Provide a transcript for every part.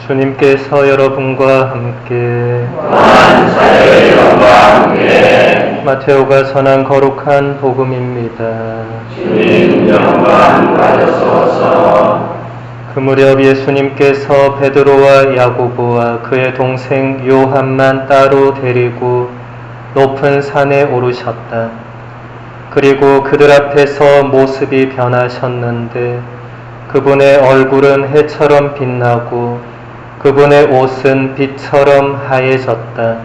주님께서 여러분과 함께 또한 사도의 영과 함께 마테오가 전한 거룩한 복음입니다. 주님 영광 받으소서. 그 무렵 예수님께서 베드로와 야고보와 그의 동생 요한만 따로 데리고 높은 산에 오르셨다. 그리고 그들 앞에서 모습이 변하셨는데 그분의 얼굴은 해처럼 빛나고 그분의 옷은 빛처럼 하얘졌다.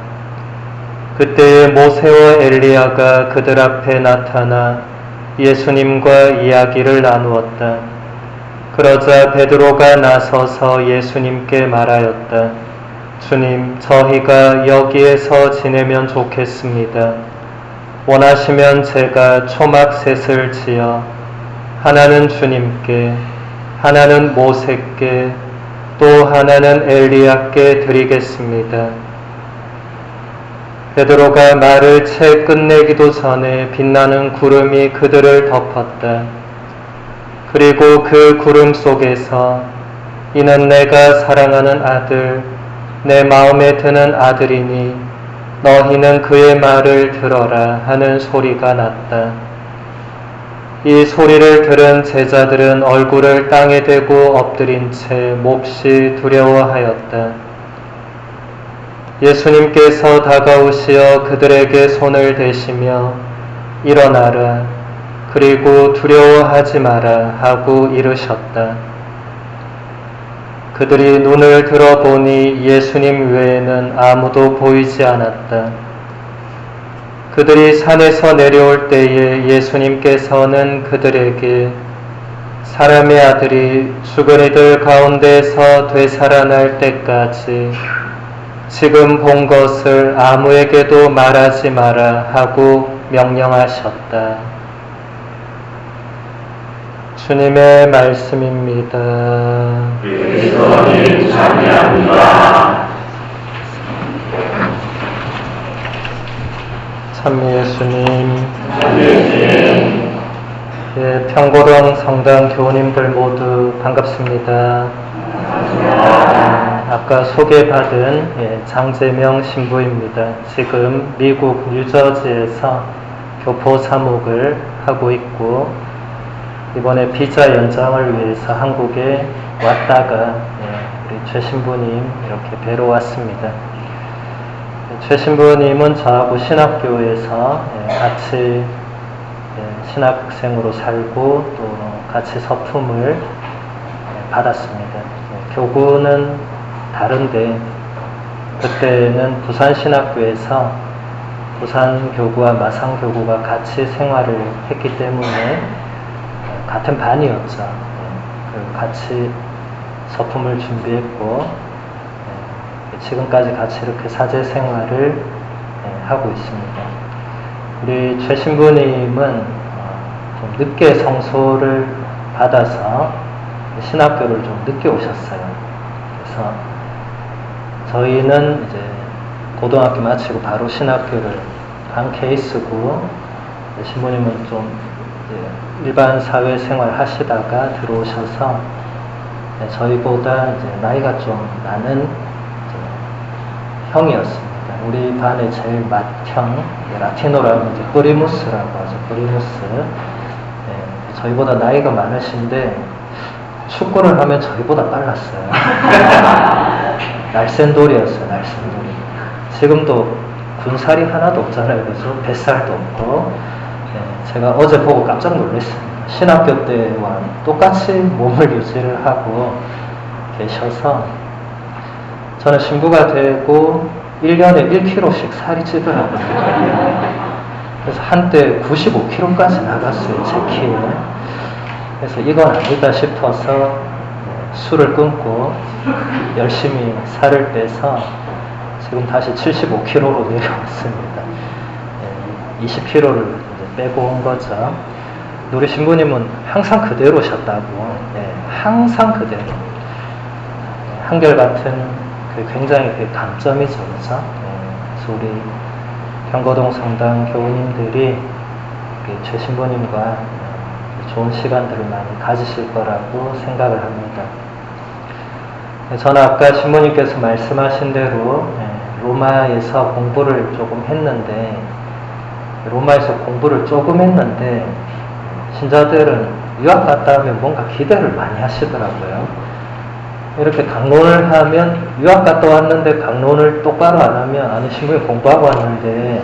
그때에 모세와 엘리야가 그들 앞에 나타나 예수님과 이야기를 나누었다. 그러자 베드로가 나서서 예수님께 말하였다. 주님, 저희가 여기에서 지내면 좋겠습니다. 원하시면 제가 초막셋을 지어 하나는 주님께, 하나는 모세께, 또 하나는 엘리야께 드리겠습니다. 베드로가 말을 채 끝내기도 전에 빛나는 구름이 그들을 덮었다. 그리고 그 구름 속에서 이는 내가 사랑하는 아들, 내 마음에 드는 아들이니 너희는 그의 말을 들어라 하는 소리가 났다. 이 소리를 들은 제자들은 얼굴을 땅에 대고 엎드린 채 몹시 두려워하였다. 예수님께서 다가오시어 그들에게 손을 대시며 일어나라, 그리고 두려워하지 마라 하고 이르셨다. 그들이 눈을 들어보니 예수님 외에는 아무도 보이지 않았다. 그들이 산에서 내려올 때에 예수님께서는 그들에게 사람의 아들이 죽은 이들 가운데서 되살아날 때까지 지금 본 것을 아무에게도 말하지 마라 하고 명령하셨다. 주님의 말씀입니다. 그리스도님 찬양합니다. 참 예수님, 예수님, 예, 평고동 성당 교우님들 모두 반갑습니다. 아까 소개받은 장재명 신부입니다. 지금 미국 뉴저지에서 교포 사목을 하고 있고 이번에 비자 연장을 위해서 한국에 왔다가 우리 최 신부님 이렇게 뵈러 왔습니다. 최 신부님은 저하고 신학교에서 같이 신학생으로 살고 또 같이 서품을 받았습니다. 교구는 다른데 그때는 부산신학교에서 부산교구와 마산교구가 같이 생활을 했기 때문에 같은 반이었죠. 같이 서품을 준비했고 지금까지 같이 이렇게 사제 생활을 하고 있습니다. 우리 최 신부님은 좀 늦게 성소를 받아서 신학교를 좀 늦게 오셨어요. 그래서 저희는 이제 고등학교 마치고 바로 신학교를 간 케이스고 신부님은 좀 일반 사회 생활 하시다가 들어오셔서 저희보다 이제 나이가 좀 많은 형이었습니다. 우리 반의 제일 맏형, 라티노라고 이제 뿌리무스라고 하죠. 뿌리무스. 저희보다 나이가 많으신데 축구를 하면 저희보다 빨랐어요. 날쌘돌이었어요. 날쌘돌이. 지금도 군살이 하나도 없잖아요. 그래서 뱃살도 없고. 제가 어제 보고 깜짝 놀랐습니다. 신학교 때와 똑같이 몸을 유지를 하고 계셔서 저는 신부가 되고 1년에 1kg씩 살이 찌더라고요. 그래서 한때 95kg까지 나갔어요. 제 키에. 그래서 이건 아니다 싶어서 술을 끊고 열심히 살을 빼서 지금 다시 75kg로 내려왔습니다. 20kg를 빼고 온 거죠. 우리 신부님은 항상 그대로셨다고. 항상 그대로. 한결같은 굉장히 강점이죠, 그죠? 그래서 우리 평고동 성당 교우님들이 최 신부님과 좋은 시간들을 많이 가지실 거라고 생각을 합니다. 저는 아까 신부님께서 말씀하신 대로 로마에서 공부를 조금 했는데, 로마에서 공부를 조금 했는데 신자들은 유학 갔다 오면 뭔가 기대를 많이 하시더라고요. 이렇게 강론을 하면, 유학 갔다 왔는데 강론을 똑바로 안 하면, 아니 신부님 공부하고 왔는데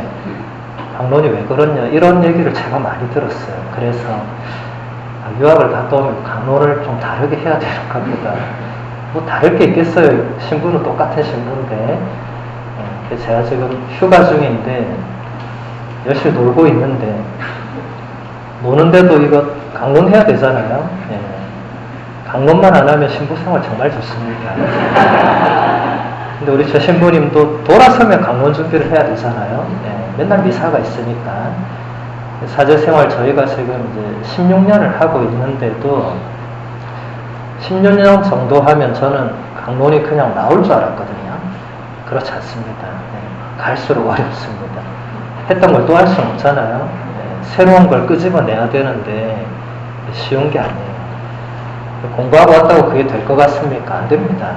강론이 왜 그렇냐, 이런 얘기를 제가 많이 들었어요. 그래서 유학을 갔다 오면 강론을 좀 다르게 해야 되는가 보다. 뭐 다를 게 있겠어요. 신부는 똑같은 신부인데. 제가 지금 휴가 중인데 열심히 놀고 있는데, 노는데도 이거 강론해야 되잖아요. 강론만 안 하면 신부 생활 정말 좋습니다. 근데 우리 저 신부님도 돌아서면 강론 준비를 해야 되잖아요. 맨날 미사가 있으니까. 사제생활 저희가 지금 이제 16년을 하고 있는데도 16년 정도 하면 저는 강론이 그냥 나올 줄 알았거든요. 그렇지 않습니다. 갈수록 어렵습니다. 했던 걸 또 할 수는 없잖아요. 새로운 걸 끄집어내야 되는데 쉬운 게 아니에요. 공부하고 왔다고 그게 될 것 같습니까? 안 됩니다.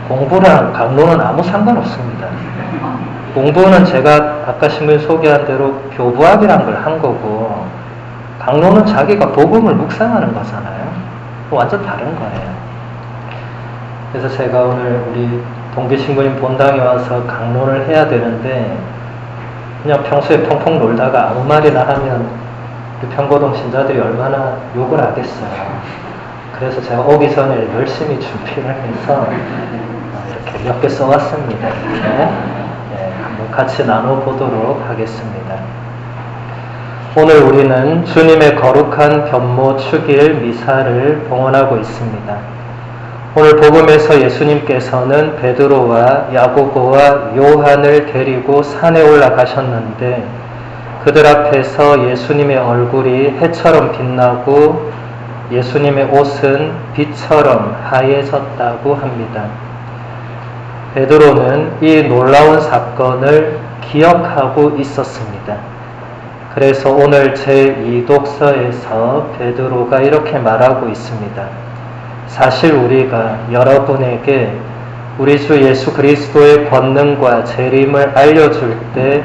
공부랑 강론은 아무 상관없습니다. 공부는 제가 아까 신부님 소개한 대로 교부학이란 걸 한 거고, 강론은 자기가 복음을 묵상하는 거잖아요. 완전 다른 거예요. 그래서 제가 오늘 우리 동기 신부님 본당에 와서 강론을 해야 되는데, 그냥 평소에 펑펑 놀다가 아무 말이나 하면 그 평고동 신자들이 얼마나 욕을 하겠어요. 그래서 제가 오기 전에 열심히 준비를 해서 이렇게 몇 개 써왔습니다. 한번 같이 나눠보도록 하겠습니다. 오늘 우리는 주님의 거룩한 변모 축일 미사를 봉헌하고 있습니다. 오늘 복음에서 예수님께서는 베드로와 야고보와 요한을 데리고 산에 올라가셨는데, 그들 앞에서 예수님의 얼굴이 해처럼 빛나고 예수님의 옷은 빛처럼 하얘졌다고 합니다. 베드로는 이 놀라운 사건을 기억하고 있었습니다. 그래서 오늘 제2독서에서 베드로가 이렇게 말하고 있습니다. 사실 우리가 여러분에게 우리 주 예수 그리스도의 권능과 재림을 알려줄 때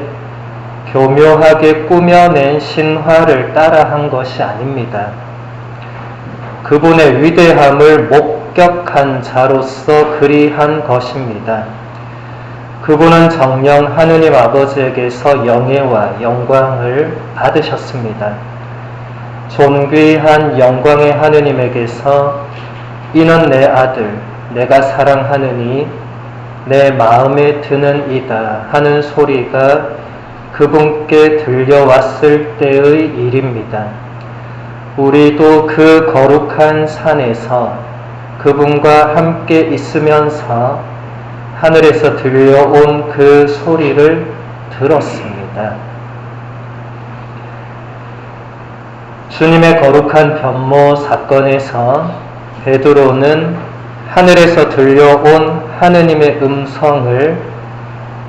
교묘하게 꾸며낸 신화를 따라한 것이 아닙니다. 그분의 위대함을 목격한 자로서 그리한 것입니다. 그분은 정녕 하느님 아버지에게서 영예와 영광을 받으셨습니다. 존귀한 영광의 하느님에게서 이는 내 아들, 내가 사랑하느니 내 마음에 드는 이다 하는 소리가 그분께 들려왔을 때의 일입니다. 우리도 그 거룩한 산에서 그분과 함께 있으면서 하늘에서 들려온 그 소리를 들었습니다. 주님의 거룩한 변모 사건에서 베드로는 하늘에서 들려온 하느님의 음성을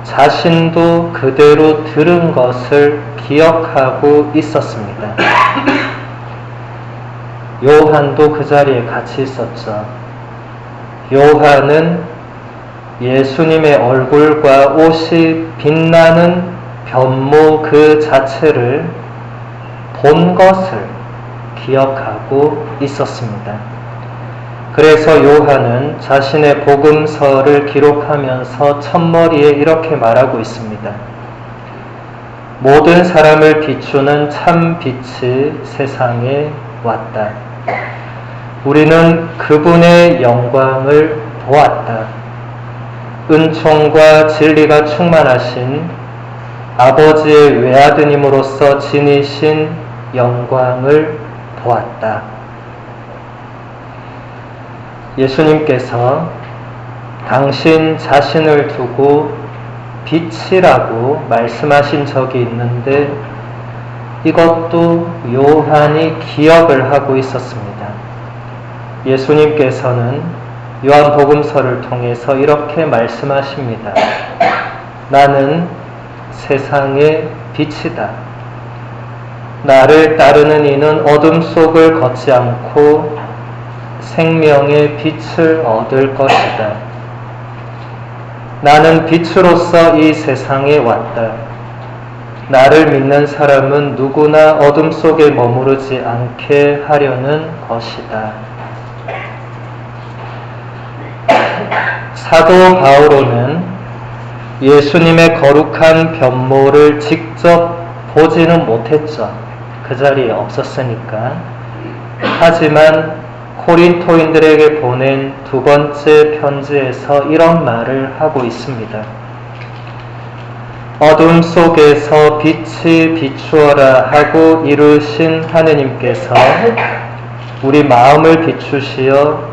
자신도 그대로 들은 것을 기억하고 있었습니다. 요한도 그 자리에 같이 있었죠. 요한은 예수님의 얼굴과 옷이 빛나는 변모 그 자체를 본 것을 기억하고 있었습니다. 그래서 요한은 자신의 복음서를 기록하면서 첫머리에 이렇게 말하고 있습니다. 모든 사람을 비추는 참 빛이 세상에 왔다. 우리는 그분의 영광을 보았다. 은총과 진리가 충만하신 아버지의 외아드님으로서 지니신 영광을 보았다. 예수님께서 당신 자신을 두고 빛이라고 말씀하신 적이 있는데, 이것도 요한이 기억을 하고 있었습니다. 예수님께서는 요한복음서를 통해서 이렇게 말씀하십니다. 나는 세상의 빛이다. 나를 따르는 이는 어둠 속을 걷지 않고 생명의 빛을 얻을 것이다. 나는 빛으로서 이 세상에 왔다. 나를 믿는 사람은 누구나 어둠 속에 머무르지 않게 하려는 것이다. 사도 바오로는 예수님의 거룩한 변모를 직접 보지는 못했죠. 그 자리에 없었으니까. 하지만 코린토인들에게 보낸 두 번째 편지에서 이런 말을 하고 있습니다. 어둠 속에서 빛이 비추어라 하고 이루신 하느님께서 우리 마음을 비추시어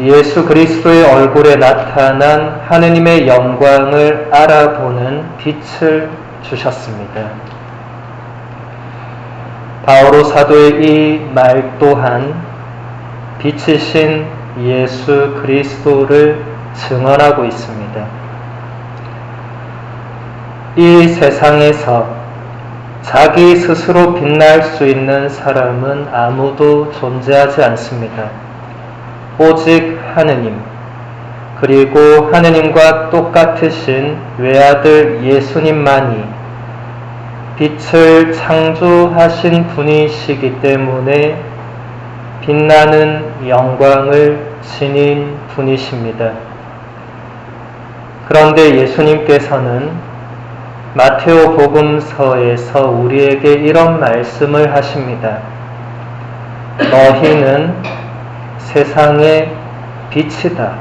예수 그리스도의 얼굴에 나타난 하느님의 영광을 알아보는 빛을 주셨습니다. 바오로 사도의 이 말 또한 빛이신 예수 그리스도를 증언하고 있습니다. 이 세상에서 자기 스스로 빛날 수 있는 사람은 아무도 존재하지 않습니다. 오직 하느님, 그리고 하느님과 똑같으신 외아들 예수님만이 빛을 창조하신 분이시기 때문에 빛나는 영광을 지닌 분이십니다. 그런데 예수님께서는 마테오 복음서에서 우리에게 이런 말씀을 하십니다. 너희는 세상의 빛이다.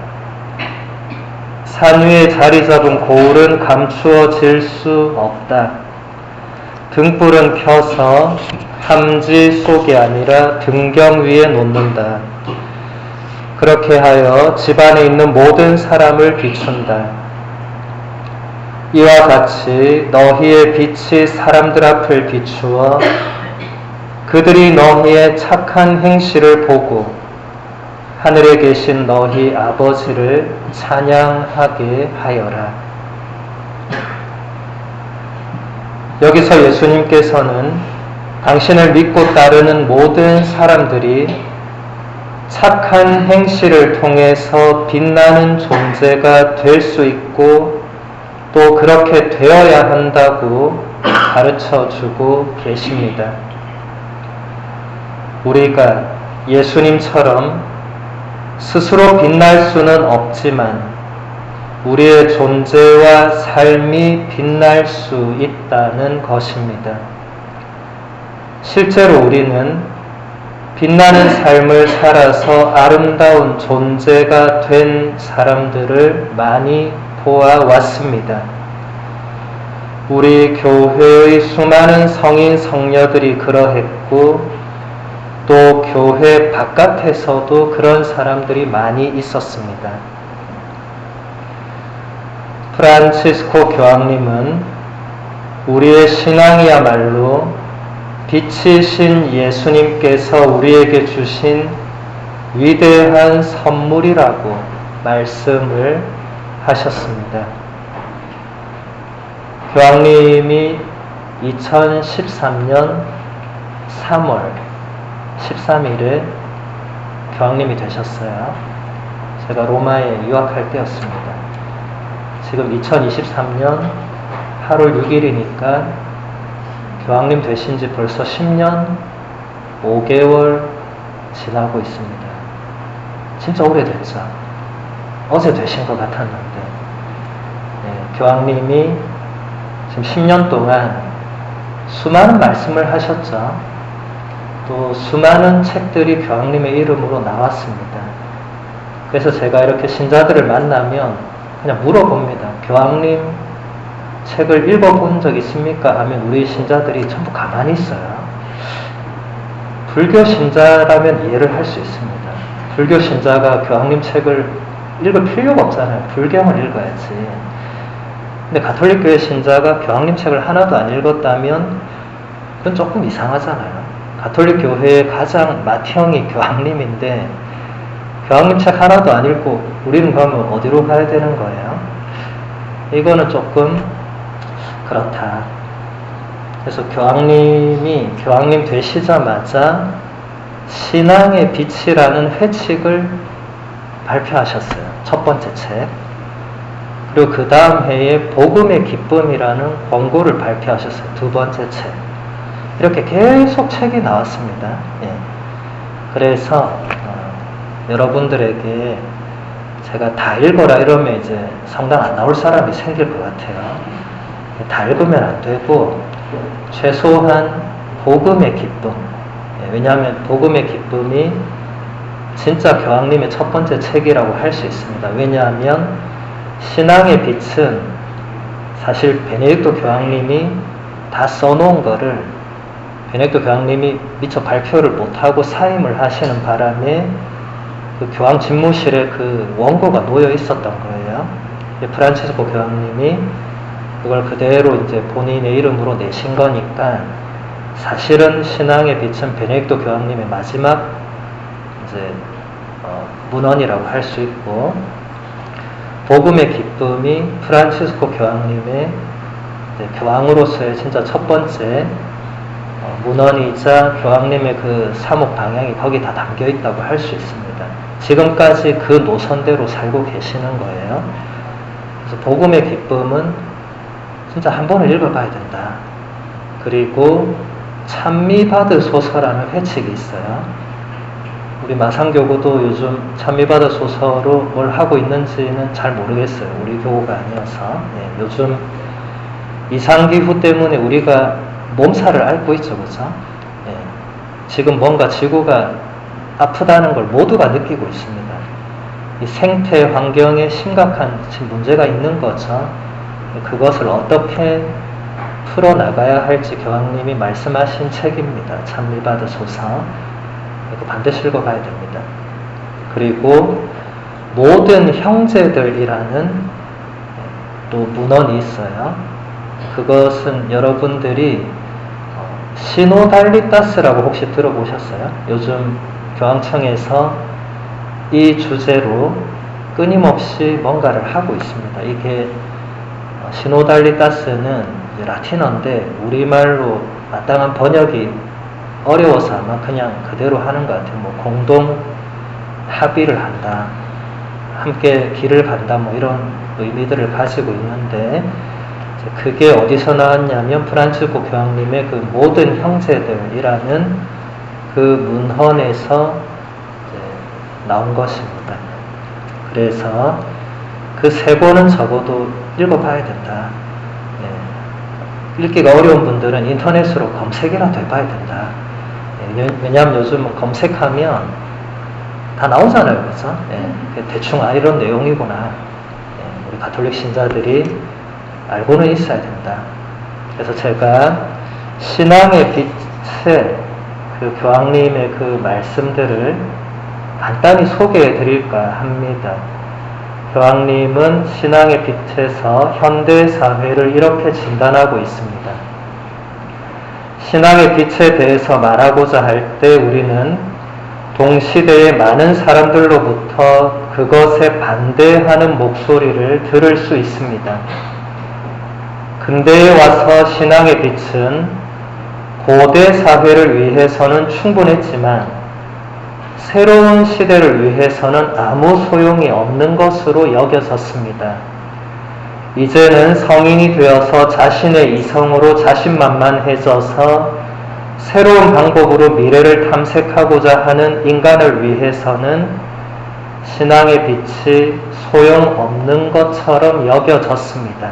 산 위에 자리 잡은 고울은 감추어질 수 없다. 등불은 켜서 함지 속이 아니라 등경 위에 놓는다. 그렇게 하여 집안에 있는 모든 사람을 비춘다. 이와 같이 너희의 빛이 사람들 앞을 비추어 그들이 너희의 착한 행실을 보고 하늘에 계신 너희 아버지를 찬양하게 하여라. 여기서 예수님께서는 당신을 믿고 따르는 모든 사람들이 착한 행실을 통해서 빛나는 존재가 될 수 있고 또 그렇게 되어야 한다고 가르쳐 주고 계십니다. 우리가 예수님처럼 스스로 빛날 수는 없지만 우리의 존재와 삶이 빛날 수 있다는 것입니다. 실제로 우리는 빛나는 삶을 살아서 아름다운 존재가 된 사람들을 많이 보아왔습니다. 우리 교회의 수많은 성인 성녀들이 그러했고 또 교회 바깥에서도 그런 사람들이 많이 있었습니다. 프란치스코 교황님은 우리의 신앙이야말로 빛이신 예수님께서 우리에게 주신 위대한 선물이라고 말씀을 하셨습니다. 교황님이 2013년 3월 13일에 교황님이 되셨어요. 제가 로마에 유학할 때였습니다. 지금 2023년 8월 6일이니까 교황님 되신 지 벌써 10년 5개월 지나고 있습니다. 진짜 오래됐죠. 어제 되신 것 같았는데 교황님이 지금 10년 동안 수많은 말씀을 하셨죠. 또 수많은 책들이 교황님의 이름으로 나왔습니다. 그래서 제가 이렇게 신자들을 만나면 그냥 물어봅니다. 교황님 책을 읽어본 적 있습니까? 하면 우리 신자들이 전부 가만히 있어요. 불교 신자라면 이해를 할 수 있습니다. 불교 신자가 교황님 책을 읽을 필요가 없잖아요. 불경을 읽어야지. 근데 가톨릭 교회 신자가 교황님 책을 하나도 안 읽었다면 그건 조금 이상하잖아요. 가톨릭 교회의 가장 맏형이 교황님인데 교황님 책 하나도 안 읽고 우리는 그러면 어디로 가야 되는 거예요? 이거는 조금 그렇다. 그래서 교황님 되시자마자 신앙의 빛이라는 회칙을 발표하셨어요. 첫 번째 책. 그리고 그 다음 해에 복음의 기쁨이라는 권고를 발표하셨어요. 두 번째 책. 이렇게 계속 책이 나왔습니다. 예. 그래서 여러분들에게 제가 다 읽어라 이러면 이제 성당 안 나올 사람이 생길 것 같아요. 다 읽으면 안 되고 최소한 복음의 기쁨. 예. 왜냐하면 복음의 기쁨이 진짜 교황님의 첫 번째 책이라고 할 수 있습니다. 왜냐하면 신앙의 빛은 사실 베네딕토 교황님이 다 써놓은 거를 베네딕토 교황님이 미처 발표를 못하고 사임을 하시는 바람에 그 교황 집무실에 그 원고가 놓여 있었던 거예요. 프란치스코 교황님이 그걸 그대로 이제 본인의 이름으로 내신 거니까 사실은 신앙의 빛은 베네딕토 교황님의 마지막 이제 문헌이라고 할 수 있고 복음의 기쁨이 프란치스코 교황님의 교황으로서의 진짜 첫 번째 문헌이자 교황님의 그 사목 방향이 거기 다 담겨 있다고 할 수 있습니다. 지금까지 그 노선대로 살고 계시는 거예요. 그래서 복음의 기쁨은 진짜 한 번을 읽어봐야 된다. 그리고 찬미받으소서라는 회칙이 있어요. 우리 마상교구도 요즘 찬미받으소서로 뭘 하고 있는지는 잘 모르겠어요. 우리 교구가 아니어서. 네, 요즘 이상기후 때문에 우리가 몸살을 앓고 있죠. 그죠? 네, 지금 뭔가 지구가 아프다는 걸 모두가 느끼고 있습니다. 이 생태 환경에 심각한 문제가 있는 거죠. 그것을 어떻게 풀어나가야 할지 교황님이 말씀하신 책입니다. 찬미받으소서. 이거 반드시 읽어가야 됩니다. 그리고 모든 형제들이라는 또 문헌이 있어요. 그것은 여러분들이 시노달리타스라고 혹시 들어보셨어요? 요즘 교황청에서 이 주제로 끊임없이 뭔가를 하고 있습니다. 이게 시노달리타스는 라틴어인데 우리말로 마땅한 번역이 어려워서 아마 그냥 그대로 하는 것 같아요. 뭐 공동 합의를 한다, 함께 길을 간다, 뭐 이런 의미들을 가지고 있는데 그게 어디서 나왔냐면 프란치스코 교황님의 그 모든 형제들이라는 그 문헌에서 나온 것입니다. 그래서 그 세 권은 적어도 읽어봐야 된다. 읽기가 어려운 분들은 인터넷으로 검색이라도 해봐야 된다. 왜냐하면 요즘 검색하면 다 나오잖아요. 그래서 대충 이런 내용이구나. 우리 가톨릭 신자들이 알고는 있어야 된다. 그래서 제가 신앙의 빛의 그 교황님의 그 말씀들을 간단히 소개해 드릴까 합니다. 교황님은 신앙의 빛에서 현대 사회를 이렇게 진단하고 있습니다. 신앙의 빛에 대해서 말하고자 할 때 우리는 동시대의 많은 사람들로부터 그것에 반대하는 목소리를 들을 수 있습니다. 근대에 와서 신앙의 빛은 고대 사회를 위해서는 충분했지만 새로운 시대를 위해서는 아무 소용이 없는 것으로 여겨졌습니다. 이제는 성인이 되어서 자신의 이성으로 자신만만해져서 새로운 방법으로 미래를 탐색하고자 하는 인간을 위해서는 신앙의 빛이 소용없는 것처럼 여겨졌습니다.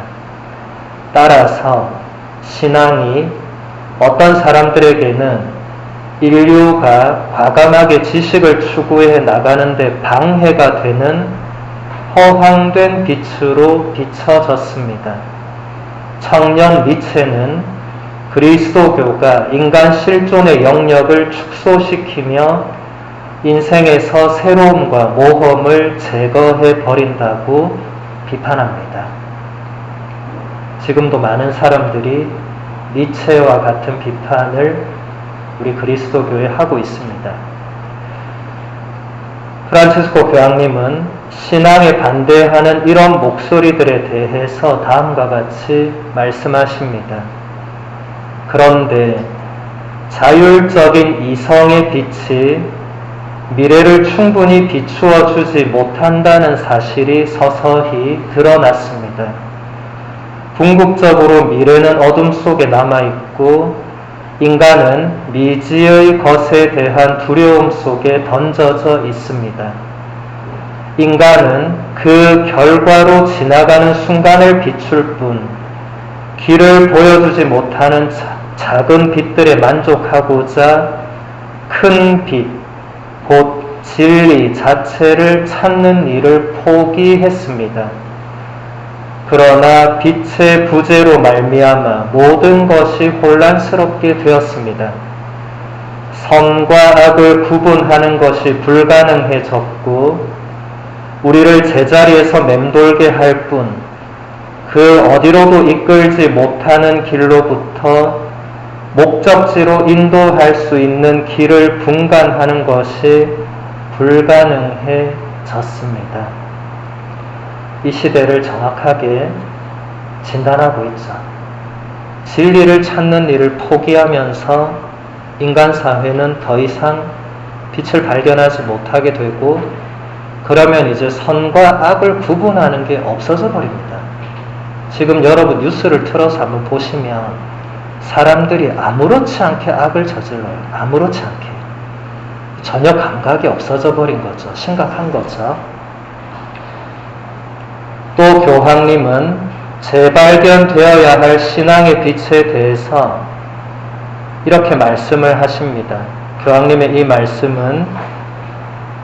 따라서 신앙이 어떤 사람들에게는 인류가 과감하게 지식을 추구해 나가는데 방해가 되는 허황된 빛으로 비춰졌습니다. 청년 니체는 그리스도교가 인간 실존의 영역을 축소시키며 인생에서 새로움과 모험을 제거해 버린다고 비판합니다. 지금도 많은 사람들이 니체와 같은 비판을 우리 그리스도교에 하고 있습니다. 프란치스코 교황님은 신앙에 반대하는 이런 목소리들에 대해서 다음과 같이 말씀하십니다. 그런데 자율적인 이성의 빛이 미래를 충분히 비추어 주지 못한다는 사실이 서서히 드러났습니다. 궁극적으로 미래는 어둠 속에 남아있고 인간은 미지의 것에 대한 두려움 속에 던져져 있습니다. 인간은 그 결과로 지나가는 순간을 비출 뿐 길을 보여주지 못하는 작은 빛들에 만족하고자 큰 빛, 곧 진리 자체를 찾는 일을 포기했습니다. 그러나 빛의 부재로 말미암아 모든 것이 혼란스럽게 되었습니다. 선과 악을 구분하는 것이 불가능해졌고 우리를 제자리에서 맴돌게 할 뿐 그 어디로도 이끌지 못하는 길로부터 목적지로 인도할 수 있는 길을 분간하는 것이 불가능해졌습니다. 이 시대를 정확하게 진단하고 있죠. 진리를 찾는 일을 포기하면서 인간 사회는 더 이상 빛을 발견하지 못하게 되고 그러면 이제 선과 악을 구분하는 게 없어져 버립니다. 지금 여러분 뉴스를 틀어서 한번 보시면 사람들이 아무렇지 않게 악을 저질러요. 아무렇지 않게. 전혀 감각이 없어져 버린 거죠. 심각한 거죠. 또 교황님은 재발견되어야 할 신앙의 빛에 대해서 이렇게 말씀을 하십니다. 교황님의 이 말씀은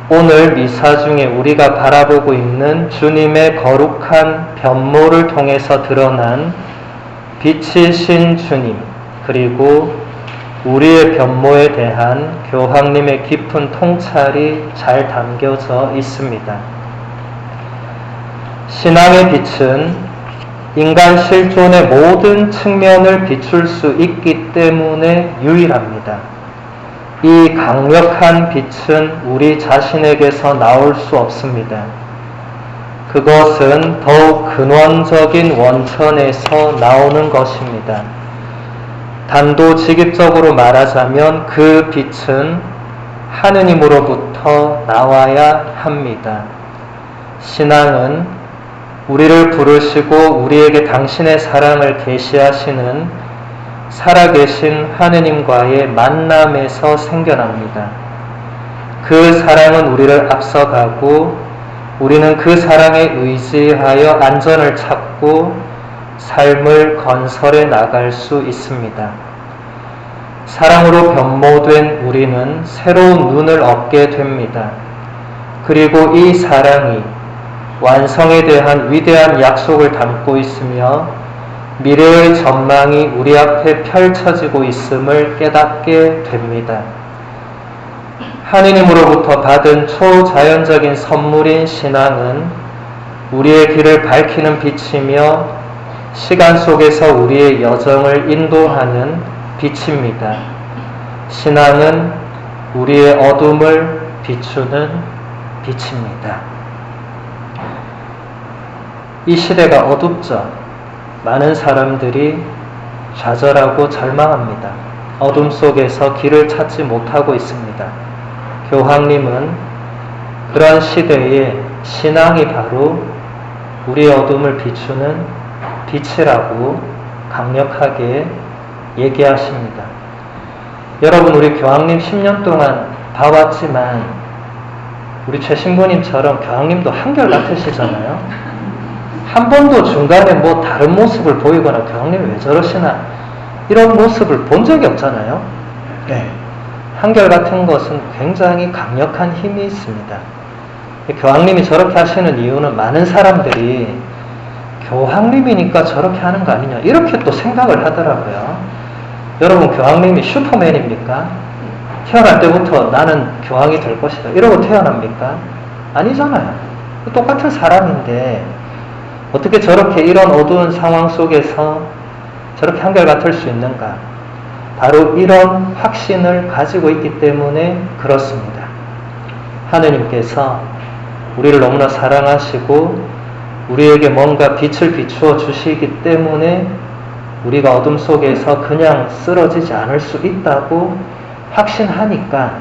오늘 미사 중에 우리가 바라보고 있는 주님의 거룩한 변모를 통해서 드러난 빛이신 주님, 그리고 우리의 변모에 대한 교황님의 깊은 통찰이 잘 담겨져 있습니다. 신앙의 빛은 인간 실존의 모든 측면을 비출 수 있기 때문에 유일합니다. 이 강력한 빛은 우리 자신에게서 나올 수 없습니다. 그것은 더욱 근원적인 원천에서 나오는 것입니다. 단도직입적으로 말하자면 그 빛은 하느님으로부터 나와야 합니다. 신앙은 우리를 부르시고 우리에게 당신의 사랑을 계시하시는 살아계신 하느님과의 만남에서 생겨납니다. 그 사랑은 우리를 앞서가고 우리는 그 사랑에 의지하여 안전을 찾고 삶을 건설해 나갈 수 있습니다. 사랑으로 변모된 우리는 새로운 눈을 얻게 됩니다. 그리고 이 사랑이 완성에 대한 위대한 약속을 담고 있으며 미래의 전망이 우리 앞에 펼쳐지고 있음을 깨닫게 됩니다. 하느님으로부터 받은 초자연적인 선물인 신앙은 우리의 길을 밝히는 빛이며 시간 속에서 우리의 여정을 인도하는 빛입니다. 신앙은 우리의 어둠을 비추는 빛입니다. 이 시대가 어둡죠. 많은 사람들이 좌절하고 절망합니다. 어둠 속에서 길을 찾지 못하고 있습니다. 교황님은 그런 시대에 신앙이 바로 우리의 어둠을 비추는 빛이라고 강력하게 얘기하십니다. 여러분, 우리 교황님 10년 동안 봐왔지만 우리 최 신부님처럼 교황님도 한결같으시잖아요. 한 번도 중간에 뭐 다른 모습을 보이거나 교황님이 왜 저러시나 이런 모습을 본 적이 없잖아요. 네. 한결같은 것은 굉장히 강력한 힘이 있습니다. 교황님이 저렇게 하시는 이유는 많은 사람들이 교황님이니까 저렇게 하는 거 아니냐 이렇게 또 생각을 하더라고요. 여러분, 교황님이 슈퍼맨입니까? 태어날 때부터 나는 교황이 될 것이다 이러고 태어납니까? 아니잖아요. 똑같은 사람인데 어떻게 저렇게 이런 어두운 상황 속에서 저렇게 한결같을 수 있는가? 바로 이런 확신을 가지고 있기 때문에 그렇습니다. 하느님께서 우리를 너무나 사랑하시고 우리에게 뭔가 빛을 비추어 주시기 때문에 우리가 어둠 속에서 그냥 쓰러지지 않을 수 있다고 확신하니까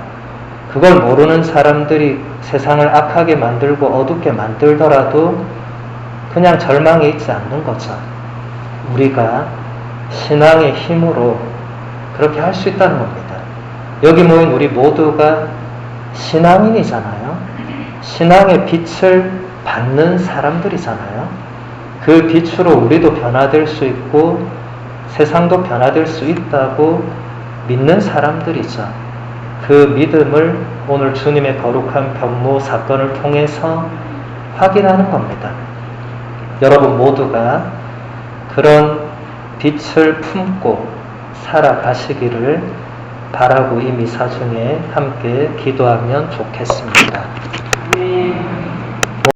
그걸 모르는 사람들이 세상을 악하게 만들고 어둡게 만들더라도 그냥 절망에 있지 않는 거죠. 우리가 신앙의 힘으로 그렇게 할 수 있다는 겁니다. 여기 모인 우리 모두가 신앙인이잖아요. 신앙의 빛을 받는 사람들이잖아요. 그 빛으로 우리도 변화될 수 있고 세상도 변화될 수 있다고 믿는 사람들이죠. 그 믿음을 오늘 주님의 거룩한 변모 사건을 통해서 확인하는 겁니다. 여러분 모두가 그런 빛을 품고 살아가시기를 바라고 이 미사 중에 함께 기도하면 좋겠습니다.